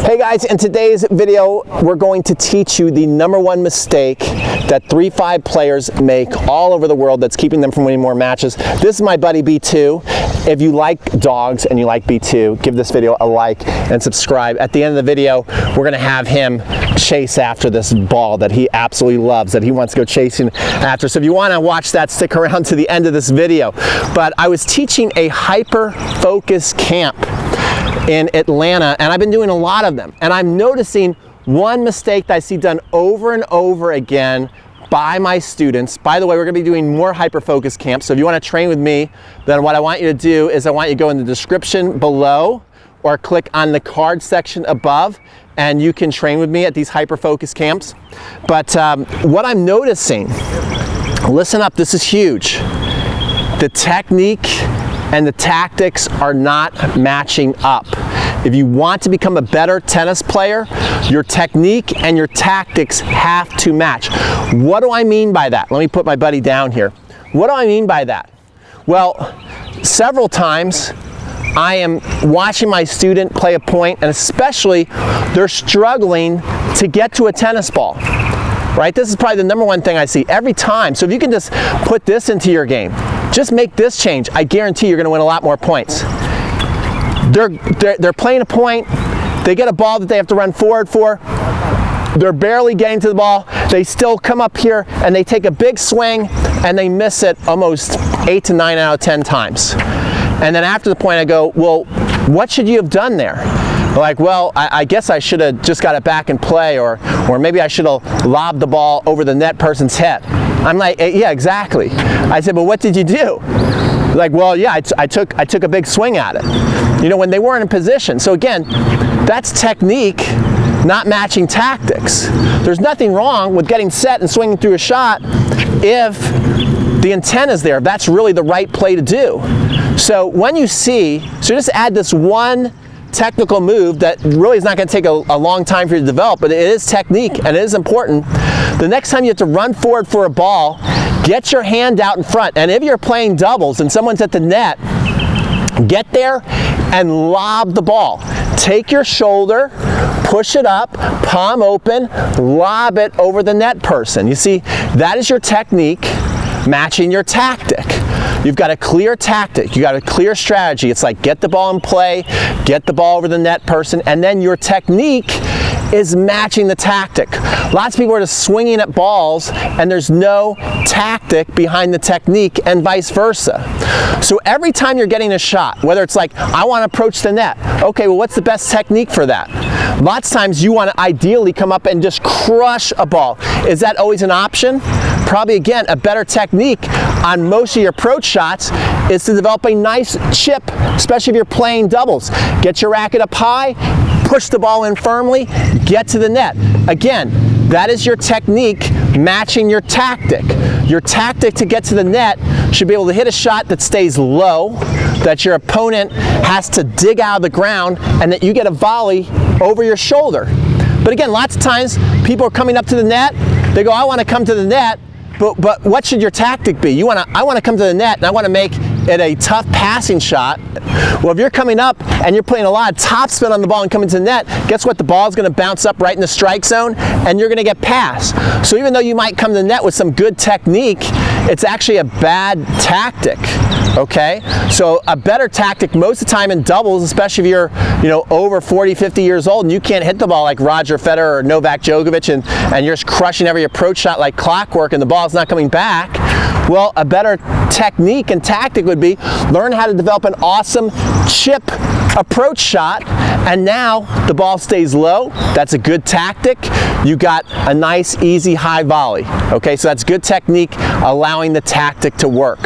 Hey guys, in today's video, we're going to teach you the #1 mistake that 3-5 players make all over the world that's keeping them from winning more matches. This is my buddy B2. If you like dogs and you like B2, give this video a like and subscribe. At the end of the video, we're gonna have him chase after this ball that he absolutely loves, that he wants to go chasing after. So if you wanna watch that, stick around to the end of this video. But I was teaching a hyper-focus camp in Atlanta, and I've been doing a lot of them, and I'm noticing one mistake that I see done over and over again by my students. By the way, we're gonna be doing more hyper-focus camps, so if you wanna train with me, then what I want you to do is I want you to go in the description below or click on the card section above, and you can train with me at these hyper-focus camps. But what I'm noticing, listen up, this is huge. The technique and the tactics are not matching up. If you want to become a better tennis player, your technique and your tactics have to match. What do I mean by that? Let me put my buddy down here. What do I mean by that? Well, several times I am watching my student play a point, and especially they're struggling to get to a tennis ball. Right? This is probably the #1 thing I see every time. So if you can just put this into your game, just make this change, I guarantee you're gonna win a lot more points. They're playing a point, they get a ball that they have to run forward for, they're barely getting to the ball, they still come up here and they take a big swing and they miss it almost 8 to 9 out of 10 times. And then after the point I go, well, what should you have done there? Like, well, I guess I should have just got it back in play, or maybe I should have lobbed the ball over the net person's head. I'm like, yeah, exactly. I said, but what did you do? Like, well, yeah, I took a big swing at it. You know, when they weren't in position. So again, that's technique, not matching tactics. There's nothing wrong with getting set and swinging through a shot if the intent is there, if that's really the right play to do. So when you see, so just add this one technical move that really is not going to take a long time for you to develop, but it is technique and it is important. The next time you have to run forward for a ball, get your hand out in front, and if you're playing doubles and someone's at the net, get there and lob the ball. Take your shoulder, push it up, palm open, lob it over the net person. You see, that is your technique matching your tactic. You've got a clear tactic, you got a clear strategy. It's like get the ball in play, get the ball over the net person, and then your technique is matching the tactic. Lots of people are just swinging at balls and there's no tactic behind the technique, and vice versa. So every time you're getting a shot, whether it's like, I want to approach the net, okay, well, what's the best technique for that? Lots of times you want to ideally come up and just crush a ball. Is that always an option? Probably, again, a better technique on most of your approach shots is to develop a nice chip, especially if you're playing doubles. Get your racket up high, push the ball in firmly, get to the net. Again, that is your technique matching your tactic. Your tactic to get to the net should be able to hit a shot that stays low, that your opponent has to dig out of the ground, and that you get a volley over your shoulder. But again, lots of times people are coming up to the net, they go, I want to come to the net, but what should your tactic be? I want to come to the net and I want to make it a tough passing shot. Well, if you're coming up and you're putting a lot of topspin on the ball and coming to the net, guess what? The ball is going to bounce up right in the strike zone and you're going to get passed. So even though you might come to the net with some good technique, it's actually a bad tactic. Okay? So a better tactic most of the time in doubles, especially if you're, over 40, 50 years old and you can't hit the ball like Roger Federer or Novak Djokovic and you're just crushing every approach shot like clockwork and the ball's not coming back. Well, a better technique and tactic would be learn how to develop an awesome chip approach shot, and now the ball stays low. That's a good tactic. You got a nice, easy, high volley. Okay, so that's good technique, allowing the tactic to work.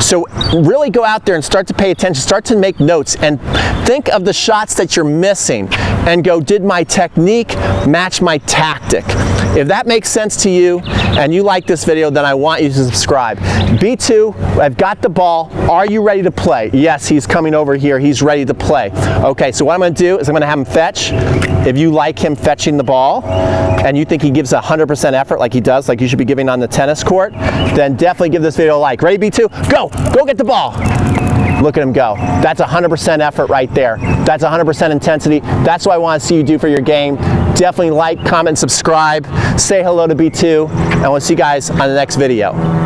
So really go out there and start to pay attention, start to make notes, and think of the shots that you're missing and go, did my technique match my tactic? If that makes sense to you and you like this video, then I want you to subscribe. B2, I've got the ball. Are you ready to play? Yes, he's coming over here. He's ready to play. Okay, so what I'm going to do is I'm going to have him fetch. If you like him fetching the ball and you think he gives 100% effort like he does, like you should be giving on the tennis court, then definitely give this video a like. Ready, B2? Go! Go get the ball! Look at him go. That's 100% effort right there. That's 100% intensity. That's what I want to see you do for your game. Definitely like, comment, subscribe. Say hello to B2, and we'll see you guys on the next video.